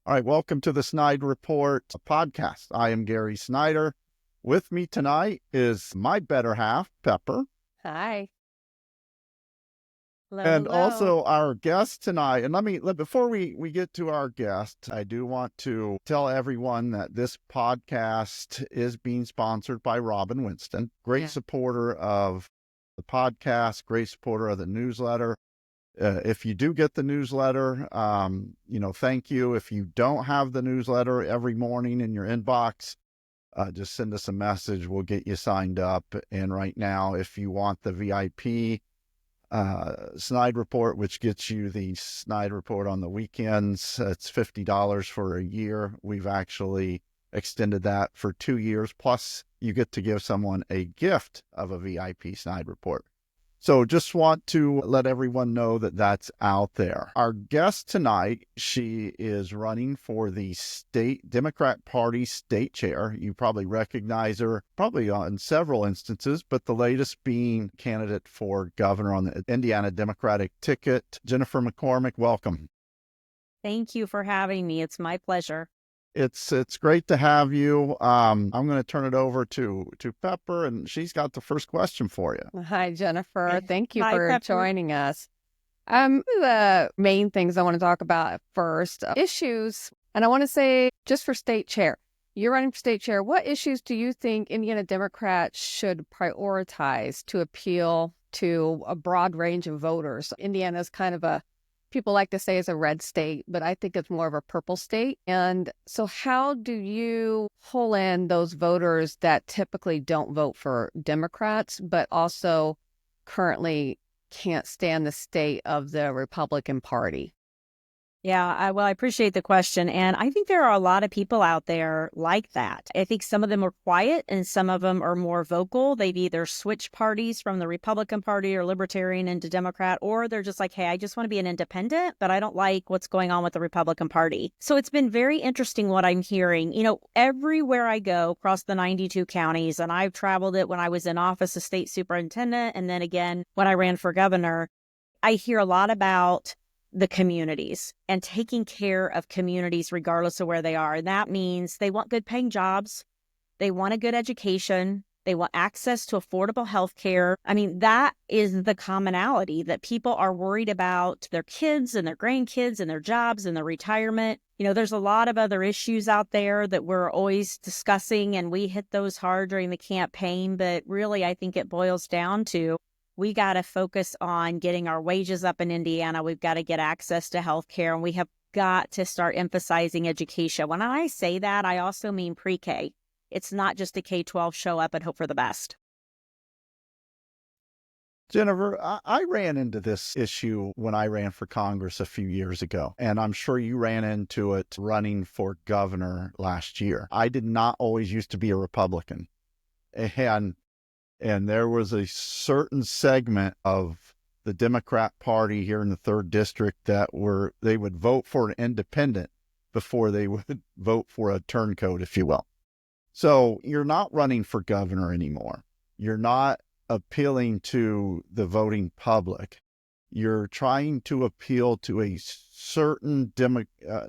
All right, welcome to the SnydeReport podcast. I am Gary Snyder. With me tonight is my better half, Pepper. Hi. Hello, And hello. also our guest tonight. And before we get to our guest, I do want to tell everyone that this podcast is being sponsored by Robin Winston, great supporter of the podcast, great supporter of the newsletter. If you do get the newsletter, thank you. If you don't have the newsletter every morning in your inbox, just send us a message. We'll get you signed up. And right now, if you want the VIP SnydeReport, which gets you the SnydeReport on the weekends, it's $50 for a year. We've actually extended that for 2 years. Plus, you get to give someone a gift of a VIP SnydeReport. So just want to let everyone know that that's out there. Our guest tonight, she is running for the state Democrat Party state chair. You probably recognize her probably on several instances, but the latest being candidate for governor on the Indiana Democratic ticket. Jennifer McCormick, welcome. Thank you for having me. It's my pleasure. It's great to have you. I'm going to turn it over to Pepper, and she's got the first question for you. Hi, Jennifer. Thank you Hi, for Pepper. joining us. The main things I want to talk about first, issues. And I want to say, just for state chair, you're running for state chair. What issues do you think Indiana Democrats should prioritize to appeal to a broad range of voters? Indiana's kind of people like to say it's a red state, but I think it's more of a purple state. And so how do you pull in those voters that typically don't vote for Democrats, but also currently can't stand the state of the Republican Party? Yeah, I appreciate the question. And I think there are a lot of people out there like that. I think some of them are quiet and some of them are more vocal. They've either switched parties from the Republican Party or Libertarian into Democrat, or they're just like, hey, I just want to be an independent, but I don't like what's going on with the Republican Party. So it's been very interesting what I'm hearing. Everywhere I go across the 92 counties, and I've traveled it when I was in office as state superintendent, and then again when I ran for governor, I hear a lot about the communities and taking care of communities regardless of where they are. And that means they want good paying jobs. They want a good education. They want access to affordable health care. I mean, that is the commonality, that people are worried about their kids and their grandkids and their jobs and their retirement. There's a lot of other issues out there that we're always discussing, and we hit those hard during the campaign. But really, I think it boils down to, we got to focus on getting our wages up in Indiana. We've got to get access to health care, and we have got to start emphasizing education. When I say that, I also mean pre-K. It's not just a K-12 show up and hope for the best. Jennifer, I ran into this issue when I ran for Congress a few years ago, and I'm sure you ran into it running for governor last year. I did not always used to be a Republican, and there was a certain segment of the Democrat Party here in the 3rd District that they would vote for an independent before they would vote for a turncoat, if you will. So you're not running for governor anymore. You're not appealing to the voting public. You're trying to appeal to a certain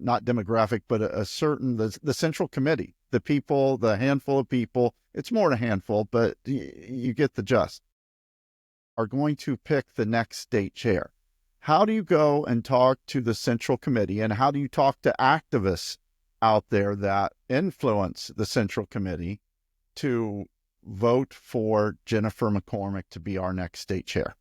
not demographic, but a certain, the Central Committee, the people, the handful of people, it's more than a handful, but you get the gist, are going to pick the next state chair. How do you go and talk to the Central Committee, and how do you talk to activists out there that influence the Central Committee to vote for Jennifer McCormick to be our next state chair?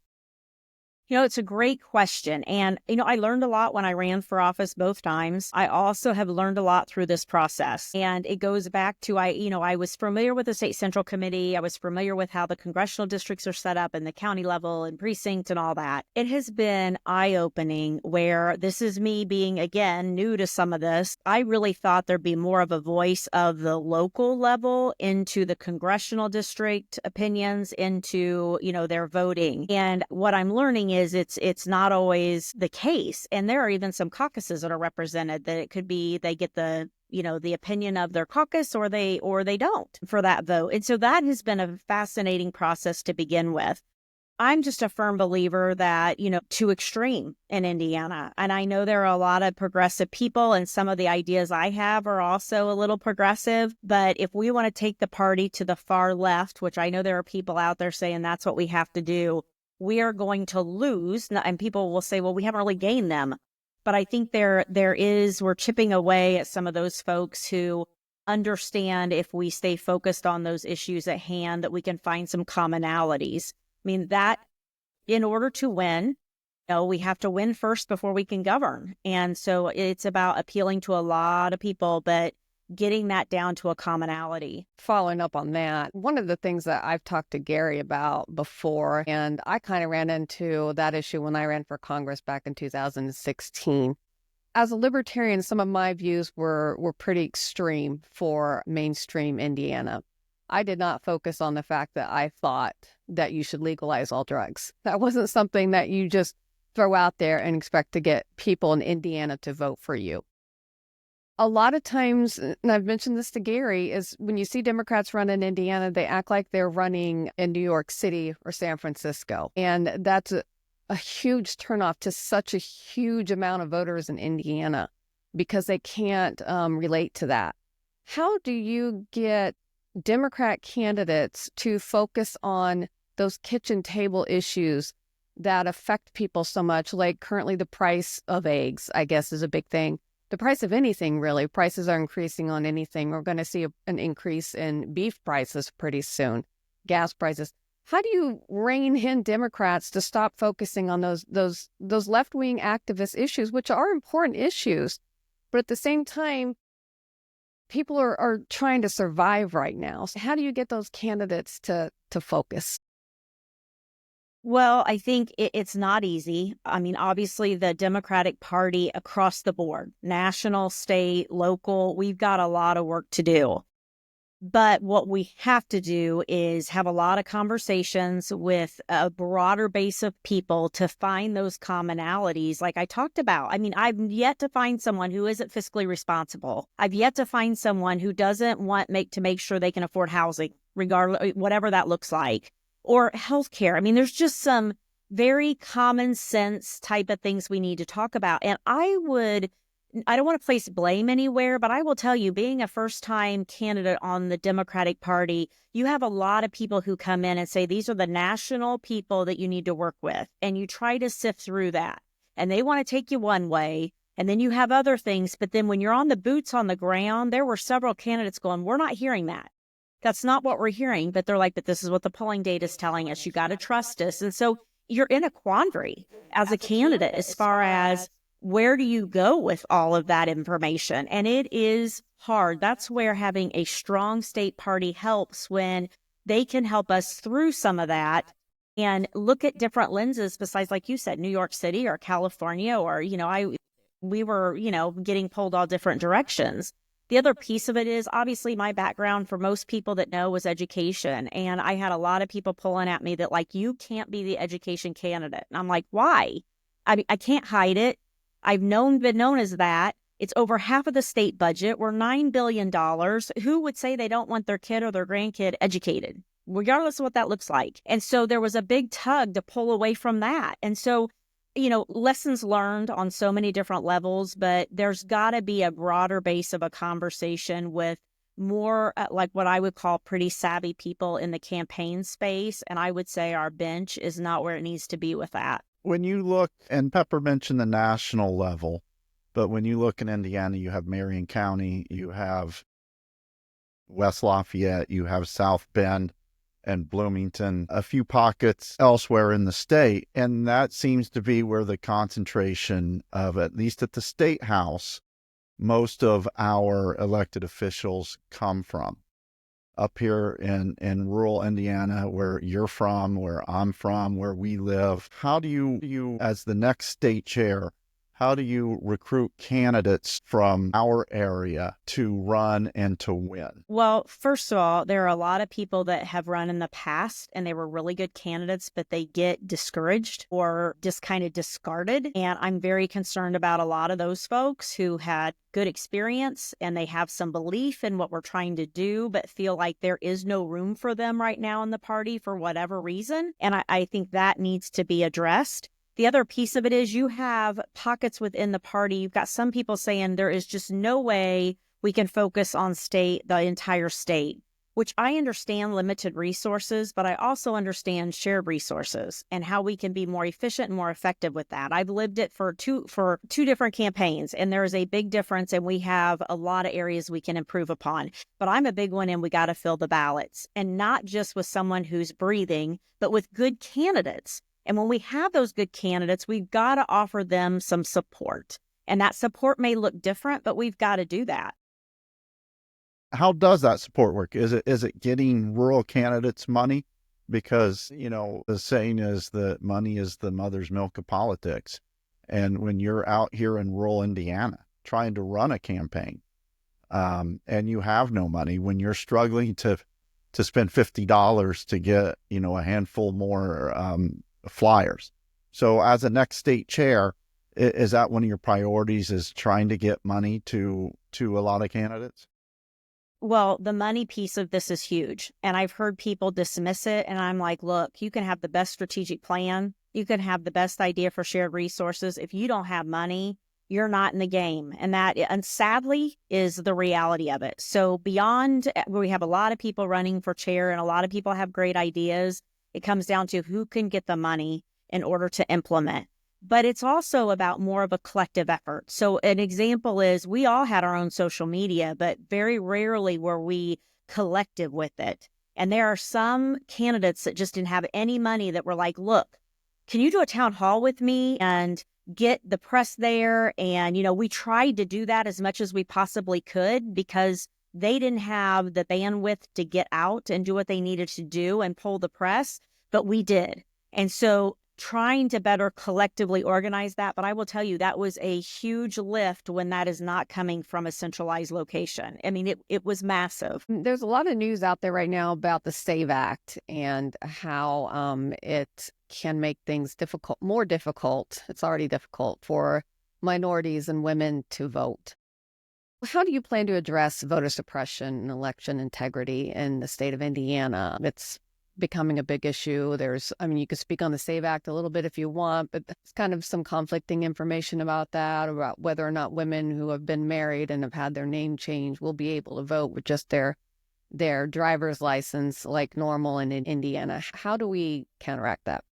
It's a great question. And, I learned a lot when I ran for office both times. I also have learned a lot through this process. And it goes back to, I was familiar with the State Central Committee. I was familiar with how the congressional districts are set up and the county level and precinct and all that. It has been eye-opening, where this is me being, again, new to some of this. I really thought there'd be more of a voice of the local level into the congressional district opinions, into, their voting. And what I'm learning is it's not always the case. And there are even some caucuses that are represented that it could be they get the opinion of their caucus or they don't for that vote. And so that has been a fascinating process to begin with. I'm just a firm believer that, too extreme in Indiana. And I know there are a lot of progressive people, and some of the ideas I have are also a little progressive. But if we want to take the party to the far left, which I know there are people out there saying that's what we have to do, we are going to lose. And people will say, well, we haven't really gained them. But I think we're chipping away at some of those folks who understand if we stay focused on those issues at hand, that we can find some commonalities. I mean, that in order to win, we have to win first before we can govern. And so it's about appealing to a lot of people, but getting that down to a commonality. Following up on that, one of the things that I've talked to Gary about before, and I kind of ran into that issue when I ran for Congress back in 2016. As a libertarian, some of my views were pretty extreme for mainstream Indiana. I did not focus on the fact that I thought that you should legalize all drugs. That wasn't something that you just throw out there and expect to get people in Indiana to vote for you. A lot of times, and I've mentioned this to Gary, is when you see Democrats run in Indiana, they act like they're running in New York City or San Francisco. And that's a huge turnoff to such a huge amount of voters in Indiana because they can't relate to that. How do you get Democrat candidates to focus on those kitchen table issues that affect people so much? Like currently the price of eggs, I guess, is a big thing. The price of anything, really. Prices are increasing on anything. We're going to see an increase in beef prices pretty soon, gas prices. How do you rein in Democrats to stop focusing on those left-wing activist issues, which are important issues, but at the same time, people are trying to survive right now. So how do you get those candidates to focus? Well, I think it's not easy. I mean, obviously, the Democratic Party across the board, national, state, local, we've got a lot of work to do. But what we have to do is have a lot of conversations with a broader base of people to find those commonalities like I talked about. I mean, I've yet to find someone who isn't fiscally responsible. I've yet to find someone who doesn't want to make sure they can afford housing, regardless, whatever that looks like, or healthcare. I mean, there's just some very common sense type of things we need to talk about. And I don't want to place blame anywhere, but I will tell you, being a first-time candidate on the Democratic Party, you have a lot of people who come in and say, these are the national people that you need to work with. And you try to sift through that. And they want to take you one way. And then you have other things. But then when you're on the boots on the ground, there were several candidates going, we're not hearing that. That's not what we're hearing. But they're like, but this is what the polling data is telling us. You got to trust us. And so you're in a quandary as a candidate as far as, where do you go with all of that information? And it is hard. That's where having a strong state party helps, when they can help us through some of that and look at different lenses besides, like you said, New York City or California, or, we were, getting pulled all different directions. The other piece of it is obviously my background, for most people that know, was education. And I had a lot of people pulling at me that like, you can't be the education candidate. And I'm like, why? I can't hide it. I've been known as that. It's over half of the state budget. We're $9 billion. Who would say they don't want their kid or their grandkid educated, regardless of what that looks like? And so there was a big tug to pull away from that. And so, lessons learned on so many different levels, but there's got to be a broader base of a conversation with more like what I would call pretty savvy people in the campaign space. And I would say our bench is not where it needs to be with that. When you look, and Pepper mentioned the national level, but when you look in Indiana, you have Marion County, you have West Lafayette, you have South Bend and Bloomington, a few pockets elsewhere in the state. And that seems to be where the concentration of, at least at the state house, most of our elected officials come from. Up here in rural Indiana, where you're from, where I'm from, where we live, how do you, as the next state chair, How do you recruit candidates from our area to run and to win? Well, first of all, there are a lot of people that have run in the past and they were really good candidates, but they get discouraged or just kind of discarded. And I'm very concerned about a lot of those folks who had good experience and they have some belief in what we're trying to do, but feel like there is no room for them right now in the party for whatever reason. And I think that needs to be addressed. The other piece of it is you have pockets within the party. You've got some people saying there is just no way we can focus on the entire state, which I understand limited resources, but I also understand shared resources and how we can be more efficient and more effective with that. I've lived it for two different campaigns, and there is a big difference, and we have a lot of areas we can improve upon. But I'm a big one, and we got to fill the ballots, and not just with someone who's breathing, but with good candidates. And when we have those good candidates, we've got to offer them some support. And that support may look different, but we've got to do that. How does that support work? Is it getting rural candidates money? Because, the saying is that money is the mother's milk of politics. And when you're out here in rural Indiana trying to run a campaign, and you have no money, when you're struggling to spend $50 to get, a handful more flyers. So as a next state chair, is that one of your priorities, is trying to get money to a lot of candidates? Well, the money piece of this is huge. And I've heard people dismiss it. And I'm like, look, you can have the best strategic plan. You can have the best idea for shared resources. If you don't have money, you're not in the game. And sadly is the reality of it. So beyond, we have a lot of people running for chair and a lot of people have great ideas. It comes down to who can get the money in order to implement. But it's also about more of a collective effort. So an example is we all had our own social media, but very rarely were we collective with it. And there are some candidates that just didn't have any money that were like, look, can you do a town hall with me and get the press there? And, we tried to do that as much as we possibly could because they didn't have the bandwidth to get out and do what they needed to do and pull the press, but we did. And so trying to better collectively organize that. But I will tell you, that was a huge lift when that is not coming from a centralized location. I mean, it was massive. There's a lot of news out there right now about the SAVE Act and how it can make things more difficult. It's already difficult for minorities and women to vote. How do you plan to address voter suppression and election integrity in the state of Indiana? It's becoming a big issue. You could speak on the SAVE Act a little bit if you want, but there's kind of some conflicting information about that, about whether or not women who have been married and have had their name changed will be able to vote with just their driver's license like normal in Indiana. How do we counteract that?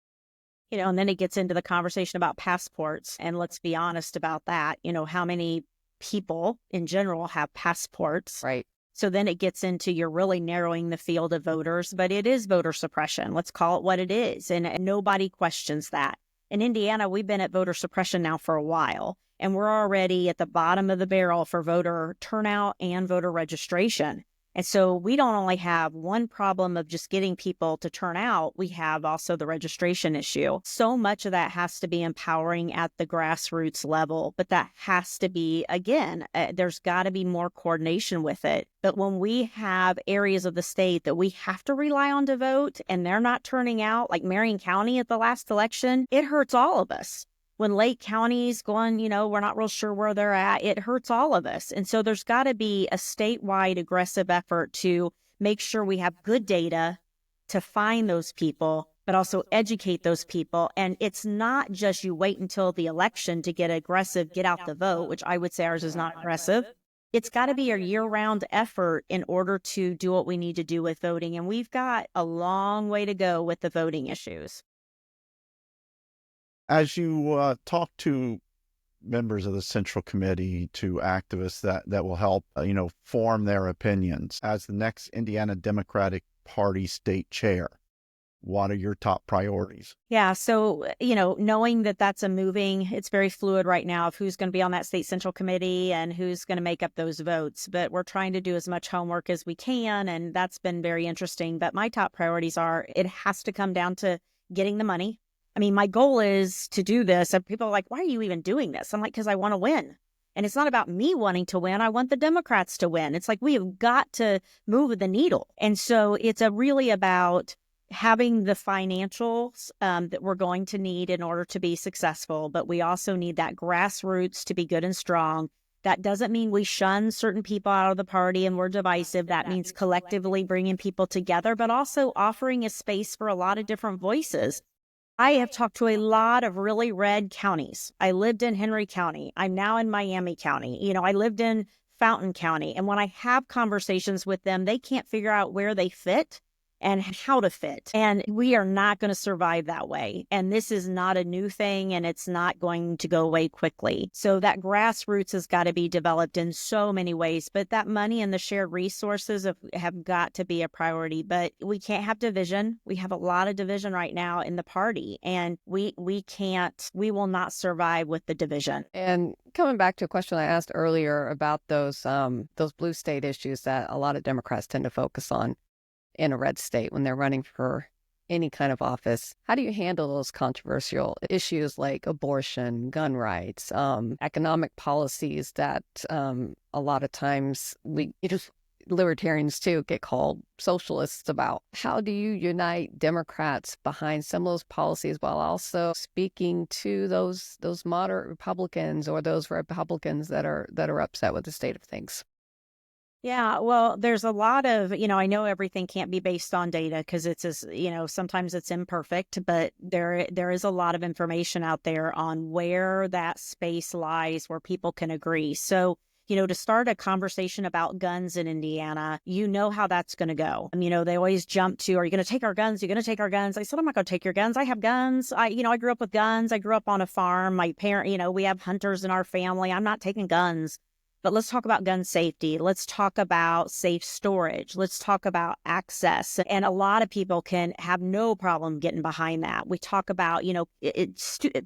And then it gets into the conversation about passports. And let's be honest about that. How many people in general have passports? Right. So then it gets into, you're really narrowing the field of voters, but it is voter suppression. Let's call it what it is. And nobody questions that. In Indiana, we've been at voter suppression now for a while, and we're already at the bottom of the barrel for voter turnout and voter registration. And so we don't only have one problem of just getting people to turn out, we have also the registration issue. So much of that has to be empowering at the grassroots level, but that has to be, again, there's got to be more coordination with it. But when we have areas of the state that we have to rely on to vote and they're not turning out, like Marion County at the last election, it hurts all of us. When Lake County's going, we're not real sure where they're at, it hurts all of us. And so there's got to be a statewide aggressive effort to make sure we have good data to find those people, but also educate those people. And it's not just you wait until the election to get aggressive, get out the vote, which I would say ours is not aggressive. It's got to be a year-round effort in order to do what we need to do with voting. And we've got a long way to go with the voting issues. As you talk to members of the Central Committee, to activists that will help, form their opinions, as the next Indiana Democratic Party state chair, what are your top priorities? Yeah. So, knowing that that's it's very fluid right now of who's going to be on that state Central Committee and who's going to make up those votes. But we're trying to do as much homework as we can. And that's been very interesting. But my top priorities are, it has to come down to getting the money. I mean, my goal is to do this. And people are like, why are you even doing this? I'm like, because I want to win. And it's not about me wanting to win. I want the Democrats to win. It's like, we have got to move the needle. And so it's really about having the financials that we're going to need in order to be successful. But we also need that grassroots to be good and strong. That doesn't mean we shun certain people out of the party and we're divisive. That means collectively bringing people together, but also offering a space for a lot of different voices. I have talked to a lot of really red counties. I lived in Henry County. I'm now in Miami County. I lived in Fountain County. And when I have conversations with them, they can't figure out where they fit and how to fit. And we are not going to survive that way. And this is not a new thing, and it's not going to go away quickly. So that grassroots has got to be developed in so many ways. But that money and the shared resources have got to be a priority. But we can't have division. We have a lot of division right now in the party, and we will not survive with the division. And coming back to a question I asked earlier about those blue state issues that a lot of Democrats tend to focus on in a red state when they're running for any kind of office. How do you handle those controversial issues like abortion, gun rights, economic policies that a lot of times libertarians too get called socialists about? How do you unite Democrats behind some of those policies while also speaking to those moderate Republicans or those Republicans that are upset with the state of things? Yeah, well, there's a lot of, I know everything can't be based on data because sometimes it's imperfect, but there is a lot of information out there on where that space lies where people can agree. So, to start a conversation about guns in Indiana, how that's going to go. They always jump to, are you going to take our guns? You're going to take our guns. I said, I'm not going to take your guns. I have guns. I grew up with guns. I grew up on a farm. My parent, we have hunters in our family. I'm not taking guns. But let's talk about gun safety. Let's talk about safe storage. Let's talk about access. And a lot of people can have no problem getting behind that. We talk about,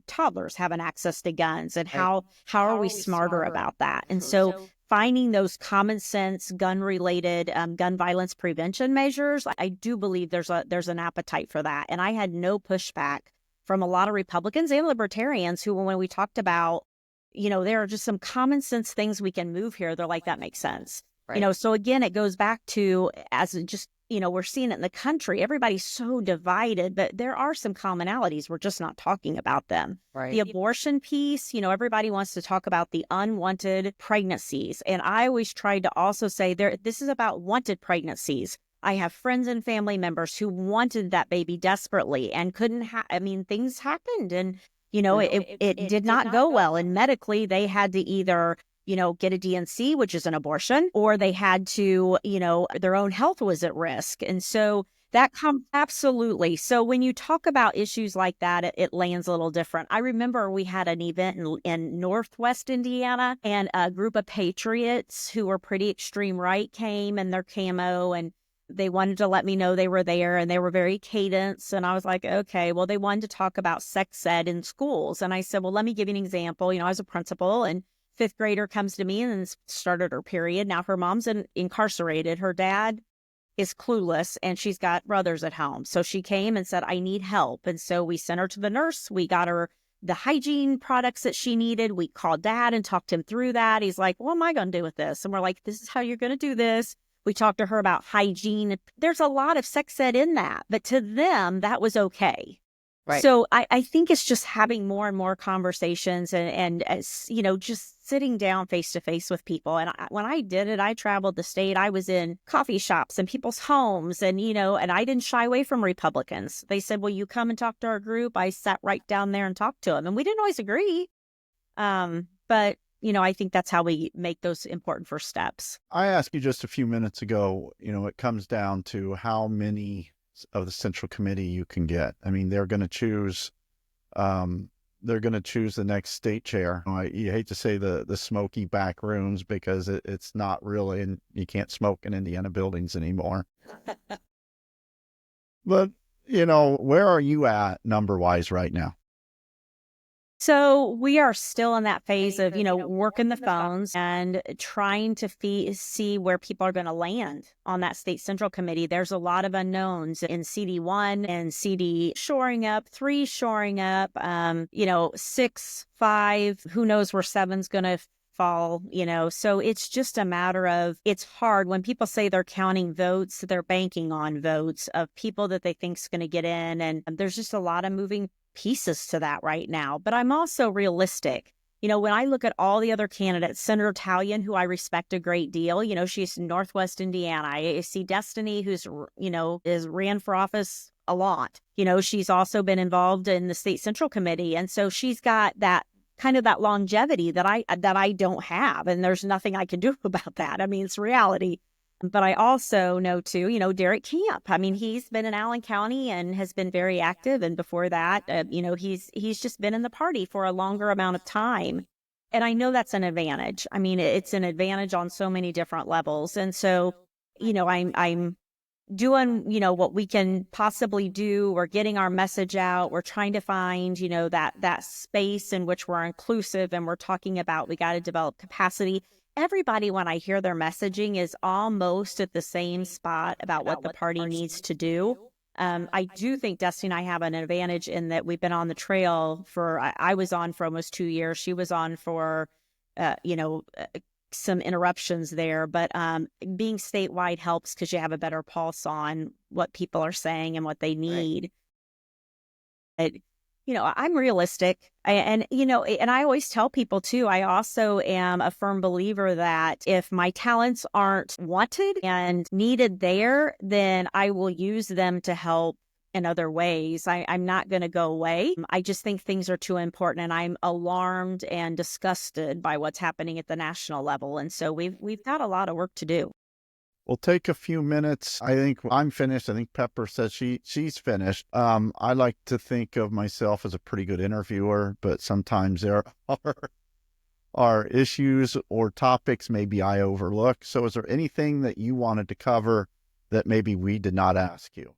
toddlers having access to guns and how are we smarter about that? And so finding those common sense gun-related gun violence prevention measures, I do believe there's an appetite for that. And I had no pushback from a lot of Republicans and libertarians who, when we talked about, there are just some common sense things we can move here. They're like, that makes sense. Right. So again, it goes back to, we're seeing it in the country. Everybody's so divided, but there are some commonalities. We're just not talking about them. Right. The abortion piece, everybody wants to talk about the unwanted pregnancies. And I always tried to also say this is about wanted pregnancies. I have friends and family members who wanted that baby desperately and couldn't things happened, and it did not go well. And medically, they had to either, get a DNC, which is an abortion, or they had to, their own health was at risk. And so that absolutely. So when you talk about issues like that, it lands a little different. I remember we had an event in Northwest Indiana, and a group of patriots who were pretty extreme right came in their camo, and they wanted to let me know they were there, and they were very cadenced. And I was like, okay, well, they wanted to talk about sex ed in schools. And I said, well, let me give you an example. I was a principal, and fifth grader comes to me and started her period. Now her mom's incarcerated. Her dad is clueless, and she's got brothers at home. So she came and said, I need help. And so we sent her to the nurse. We got her the hygiene products that she needed. We called dad and talked him through that. He's like, what am I going to do with this? And we're like, this is how you're going to do this. We talked to her about hygiene. There's a lot of sex ed in that, but to them, that was okay. Right. So I think it's just having more and more conversations and just sitting down face to face with people. And when I did it, I traveled the state. I was in coffee shops and people's homes, and I didn't shy away from Republicans. They said, will you come and talk to our group? I sat right down there and talked to them, and we didn't always agree. But I think that's how we make those important first steps. I asked you just a few minutes ago, it comes down to how many of the Central Committee you can get. They're going to choose the next state chair. You hate to say the smoky back rooms, because it's not really, and you can't smoke in Indiana buildings anymore. But, where are you at number-wise right now? So we are still in that phase of, working the phones and trying to see where people are going to land on that state central committee. There's a lot of unknowns in CD1 and CD shoring up, 3 shoring up, 6, 5, who knows where 7's going to fall, so it's just a matter of, it's hard when people say they're counting votes, they're banking on votes of people that they think's going to get in. And there's just a lot of moving pieces to that right now. But I'm also realistic. When I look at all the other candidates, Senator Talion, who I respect a great deal, she's in Northwest Indiana. I see Destiny, who's, is ran for office a lot. She's also been involved in the state central committee. And so she's got that kind of that longevity that I don't have. And there's nothing I can do about that. I mean, it's reality. But I also know, too, Derek Camp. I mean, he's been in Allen County and has been very active. And before that, he's just been in the party for a longer amount of time. And I know that's an advantage. I mean, it's an advantage on so many different levels. And so, I'm doing, what we can possibly do. We're getting our message out. We're trying to find, that space in which we're inclusive, and we're talking about we got to develop capacity. Everybody, when I hear their messaging, is almost at the same spot about what the party needs to do. I do think Destiny and I have an advantage in that we've been on the trail I was on for almost 2 years. She was on for, some interruptions there. But being statewide helps because you have a better pulse on what people are saying and what they need. Right. I'm realistic. And I always tell people too, I also am a firm believer that if my talents aren't wanted and needed there, then I will use them to help in other ways. I'm not going to go away. I just think things are too important, and I'm alarmed and disgusted by what's happening at the national level. And so we've got a lot of work to do. We'll take a few minutes. I think I'm finished. I think Pepper says she's finished. I like to think of myself as a pretty good interviewer, but sometimes there are issues or topics maybe I overlook. So is there anything that you wanted to cover that maybe we did not ask you?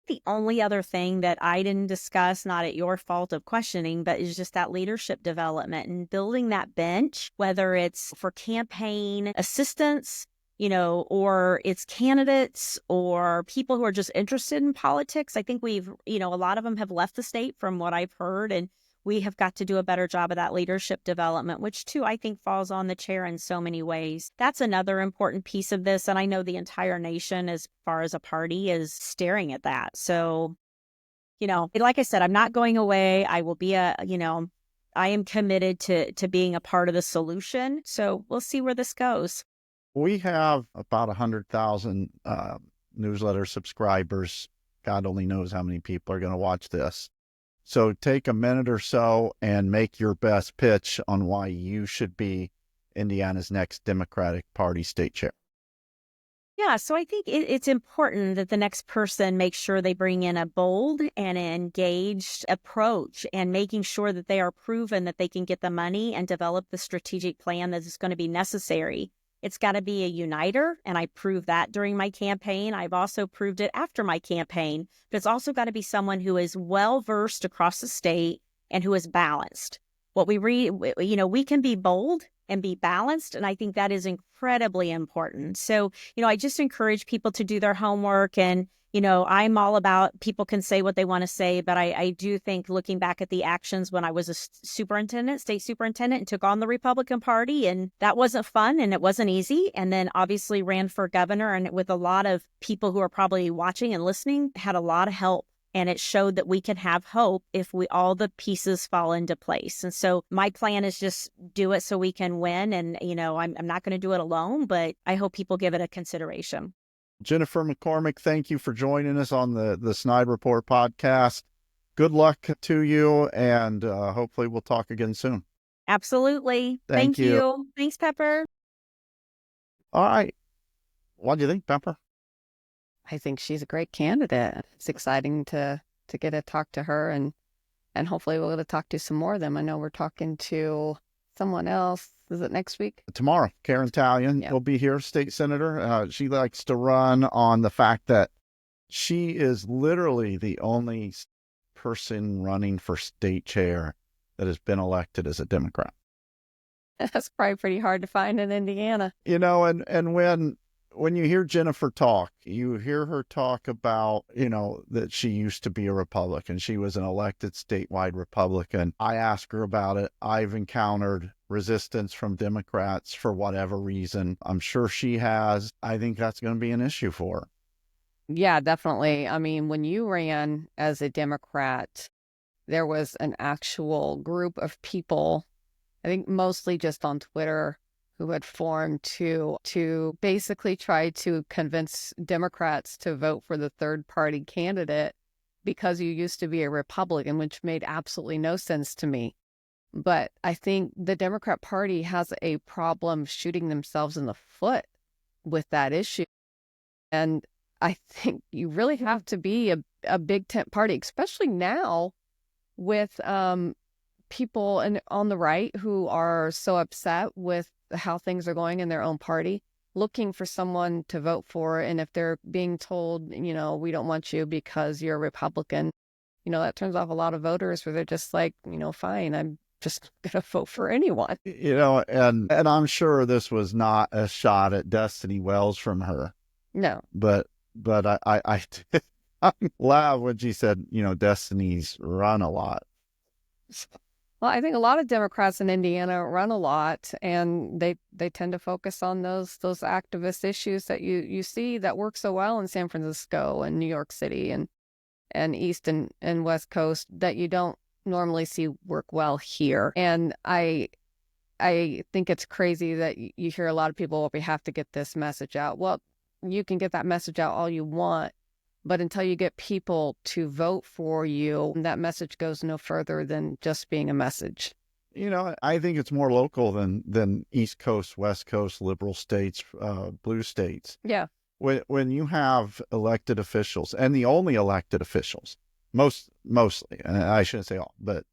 The only other thing that I didn't discuss, not at your fault of questioning, but is just that leadership development and building that bench, whether it's for campaign assistance, or it's candidates or people who are just interested in politics. I think a lot of them have left the state from what I've heard, and we have got to do a better job of that leadership development, which too, I think falls on the chair in so many ways. That's another important piece of this. And I know the entire nation, as far as a party, is staring at that. So, like I said, I'm not going away. I will be I am committed to being a part of the solution. So we'll see where this goes. We have about 100,000 newsletter subscribers. God only knows how many people are going to watch this. So take a minute or so and make your best pitch on why you should be Indiana's next Democratic Party state chair. Yeah, so I think it's important that the next person makes sure they bring in a bold and engaged approach, and making sure that they are proven that they can get the money and develop the strategic plan that is going to be necessary. It's got to be a uniter, and I proved that during my campaign. I've also proved it after my campaign. But it's also got to be someone who is well-versed across the state and who is balanced. What we we can be bold and be balanced, and I think that is incredibly important. So, I just encourage people to do their homework, and I'm all about people can say what they want to say, but I do think looking back at the actions when I was a state superintendent, and took on the Republican Party, and that wasn't fun and it wasn't easy. And then obviously ran for governor, and with a lot of people who are probably watching and listening, had a lot of help. And it showed that we can have hope if all the pieces fall into place. And so my plan is just do it so we can win. And, I'm not going to do it alone, but I hope people give it a consideration. Jennifer McCormick, thank you for joining us on the SnydeReport podcast. Good luck to you, and hopefully we'll talk again soon. Absolutely. Thank you. Thanks, Pepper. All right. What do you think, Pepper? I think she's a great candidate. It's exciting to get to talk to her, and hopefully we'll get to talk to some more of them. I know we're talking to someone else. Is it next week? Tomorrow. Karen Talion will be here, state senator. She likes to run on the fact that she is literally the only person running for state chair that has been elected as a Democrat. That's probably pretty hard to find in Indiana. And when you hear Jennifer talk, you hear her talk about, that she used to be a Republican. She was an elected statewide Republican. I ask her about it. I've encountered resistance from Democrats for whatever reason. I'm sure she has. I think that's going to be an issue for her. Yeah, definitely. I mean, when you ran as a Democrat, there was an actual group of people, I think mostly just on Twitter, who had formed to basically try to convince Democrats to vote for the third party candidate because you used to be a Republican, which made absolutely no sense to me. But I think the Democrat Party has a problem shooting themselves in the foot with that issue. And I think you really have to be a big tent party, especially now with people on the right who are so upset with how things are going in their own party, looking for someone to vote for. And if they're being told, we don't want you because you're a Republican, that turns off a lot of voters where they're just like, fine, I'm just going to vote for anyone. And I'm sure this was not a shot at Destiny Wells from her. No. But I laughed when she said, Destiny's run a lot. Well, I think a lot of Democrats in Indiana run a lot, and they tend to focus on those activist issues that you see that work so well in San Francisco and New York City and East and West Coast that you don't normally see work well here. And I think it's crazy that you hear a lot of people, well, we have to get this message out. Well, you can get that message out all you want, but until you get people to vote for you, that message goes no further than just being a message. I think it's more local than East Coast, West Coast, liberal states, blue states. Yeah. When you have elected officials, and the only elected officials, mostly, and I shouldn't say all, but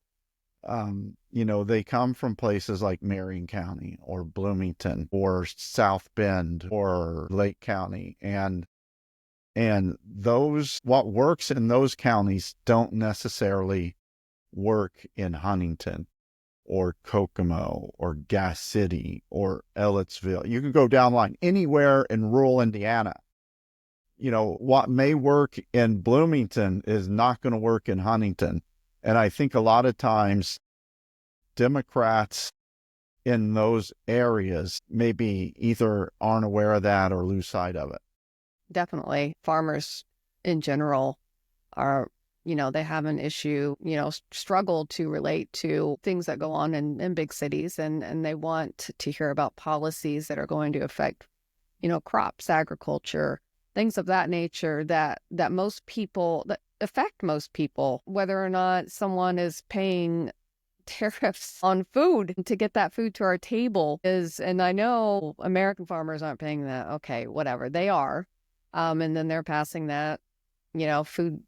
they come from places like Marion County or Bloomington or South Bend or Lake County, and what works in those counties don't necessarily work in Huntington or Kokomo or Gas City or Ellettsville. You can go down the line anywhere in rural Indiana. What may work in Bloomington is not going to work in Huntington. And I think a lot of times Democrats in those areas maybe either aren't aware of that or lose sight of it. Definitely. Farmers in general are, they have an issue, struggle to relate to things that go on in big cities, and they want to hear about policies that are going to affect, crops, agriculture, things of that nature that affect most people, whether or not someone is paying tariffs on food to get that food to our table and I know American farmers aren't paying that. Okay, whatever, they are. And then they're passing that, food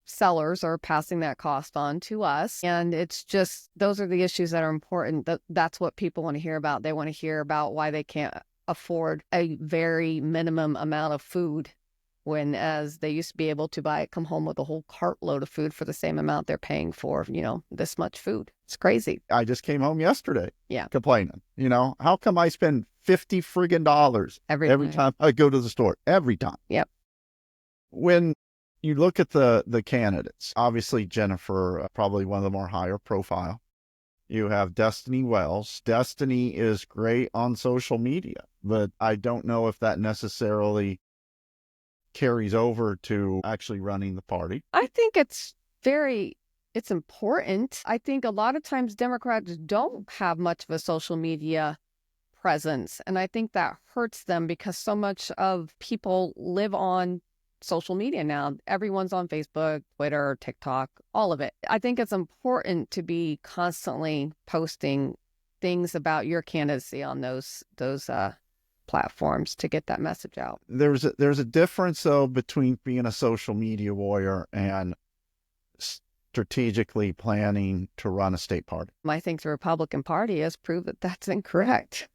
sellers are passing that cost on to us. And it's just, those are the issues that are important. That's what people want to hear about. They want to hear about why they can't afford a very minimum amount of food, when as they used to be able to come home with a whole cartload of food for the same amount they're paying for, this much food. It's crazy. I just came home yesterday. Yeah. Complaining, how come I spend $50 friggin' every time I go to the store? Every time. Yep. When you look at the candidates, obviously Jennifer, probably one of the more higher profile. You have Destiny Wells. Destiny is great on social media, but I don't know if that necessarily carries over to actually running the party. I think it's important. I think a lot of times Democrats don't have much of a social media presence, and I think that hurts them because so much of people live on social media now. Everyone's on Facebook, Twitter, TikTok, all of it. I think it's important to be constantly posting things about your candidacy on those platforms to get that message out. There's a difference though between being a social media warrior and strategically planning to run a state party. I think the Republican Party has proved that that's incorrect.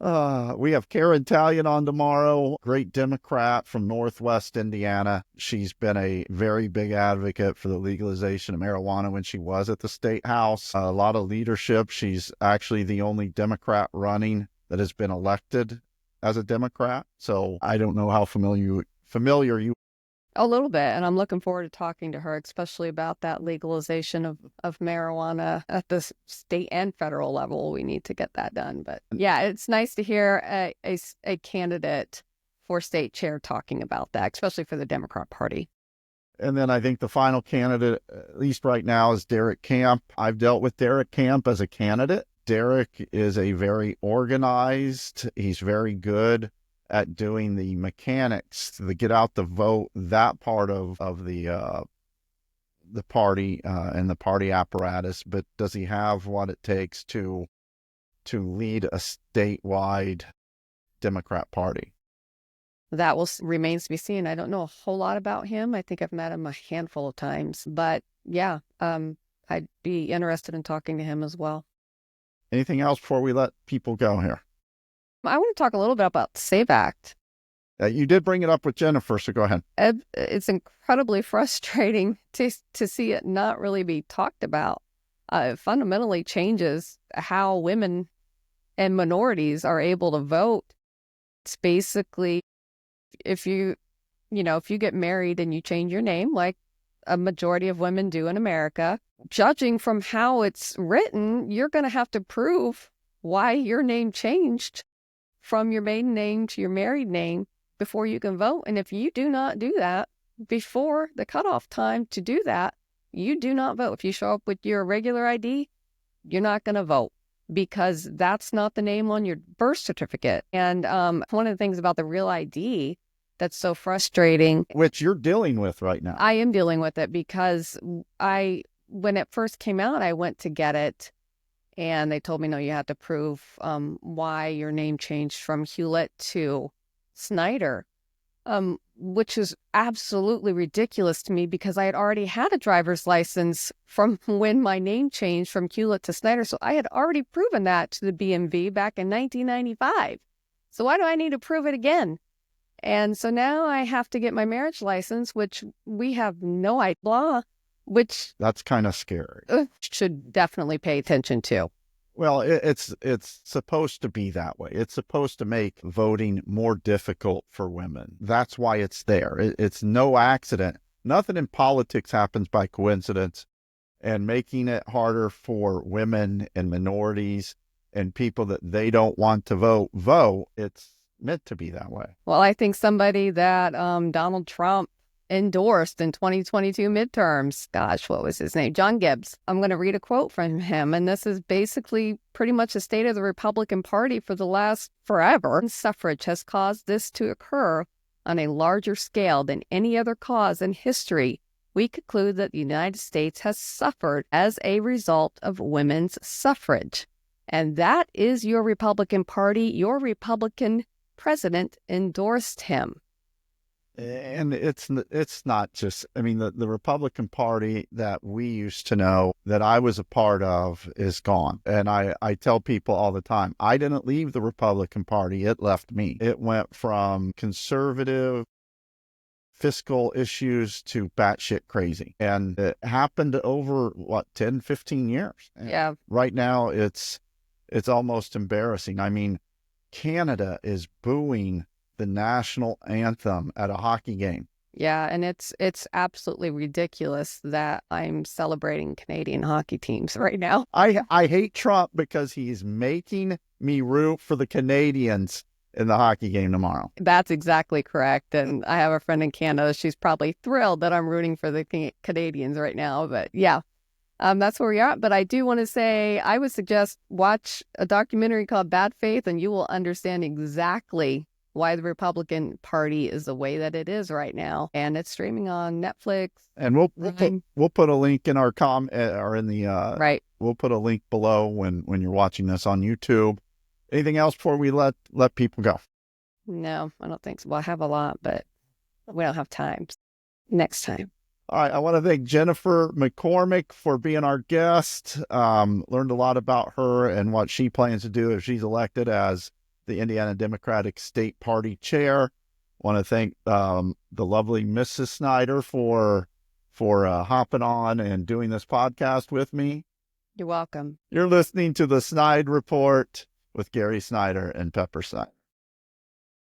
We have Karen Talion on tomorrow, great Democrat from Northwest Indiana. She's been a very big advocate for the legalization of marijuana when she was at the State House. A lot of leadership. She's actually the only Democrat running that has been elected as a Democrat. So I don't know how familiar you. A little bit, and I'm looking forward to talking to her, especially about that legalization of marijuana at the state and federal level. We need to get that done. But yeah, it's nice to hear a candidate for state chair talking about that, especially for the Democrat Party. And then I think the final candidate, at least right now, is Derek Camp. I've dealt with Derek Camp as a candidate. Derek is a very organized, he's very good at doing the mechanics, the get out the vote, that part of the party and the party apparatus. But does he have what it takes to lead a statewide Democrat Party? That remains to be seen. I don't know a whole lot about him. I think I've met him a handful of times, but yeah, I'd be interested in talking to him as well. Anything else before we let people go here? I want to talk a little bit about the SAVE Act. You did bring it up with Jennifer, so go ahead. It's incredibly frustrating to see it not really be talked about. It fundamentally changes how women and minorities are able to vote. It's basically, if you get married and you change your name, like a majority of women do in America, judging from how it's written, you're going to have to prove why your name changed from your maiden name to your married name before you can vote. And if you do not do that before the cutoff time to do that, you do not vote. If you show up with your regular ID, you're not going to vote because that's not the name on your birth certificate. And one of the things about the Real ID that's so frustrating, which you're dealing with right now. I am dealing with it because when it first came out, I went to get it. And they told me, no, you have to prove why your name changed from Hewlett to Snyder, which is absolutely ridiculous to me because I had already had a driver's license from when my name changed from Hewlett to Snyder. So I had already proven that to the BMV back in 1995. So why do I need to prove it again? And so now I have to get my marriage license, which we have no idea. Which that's kind of scary. Should definitely pay attention to. Well, it's supposed to be that way. It's supposed to make voting more difficult for women. That's why it's there. It's no accident. Nothing in politics happens by coincidence. And making it harder for women and minorities and people that they don't want to vote, it's meant to be that way. Well, I think somebody that Donald Trump endorsed in 2022 midterms. Gosh, what was his name? John Gibbs. I'm going to read a quote from him, and this is basically pretty much the state of the Republican Party for the last forever. Suffrage has caused this to occur on a larger scale than any other cause in history. We conclude that the United States has suffered as a result of women's suffrage. And that is your Republican Party. Your Republican president endorsed him. And it's not just, I mean, the Republican Party that we used to know, that I was a part of, is gone. And I tell people all the time, I didn't leave the Republican Party. It left me. It went from conservative fiscal issues to batshit crazy. And it happened over, 10, 15 years. Yeah. Right now, it's almost embarrassing. I mean, Canada is booing the national anthem at a hockey game. Yeah, and it's absolutely ridiculous that I'm celebrating Canadian hockey teams right now. I hate Trump because he's making me root for the Canadians in the hockey game tomorrow. That's exactly correct. And I have a friend in Canada. She's probably thrilled that I'm rooting for the Canadians right now. But yeah, that's where we are. But I do want to say, I would suggest watch a documentary called Bad Faith, and you will understand exactly why the Republican Party is the way that it is right now. And it's streaming on Netflix. And we'll put a link in our or in the right. We'll put a link below when you're watching this on YouTube. Anything else before we let people go? No, I don't think so. Well, I have a lot, but we don't have time. Next time. All right. I want to thank Jennifer McCormick for being our guest. Learned a lot about her and what she plans to do if she's elected as the Indiana Democratic State Party chair. Want to thank the lovely Mrs. Snyder for hopping on and doing this podcast with me. You're welcome. You're listening to the Snide Report with Gary Snyder and Pepper Snyder.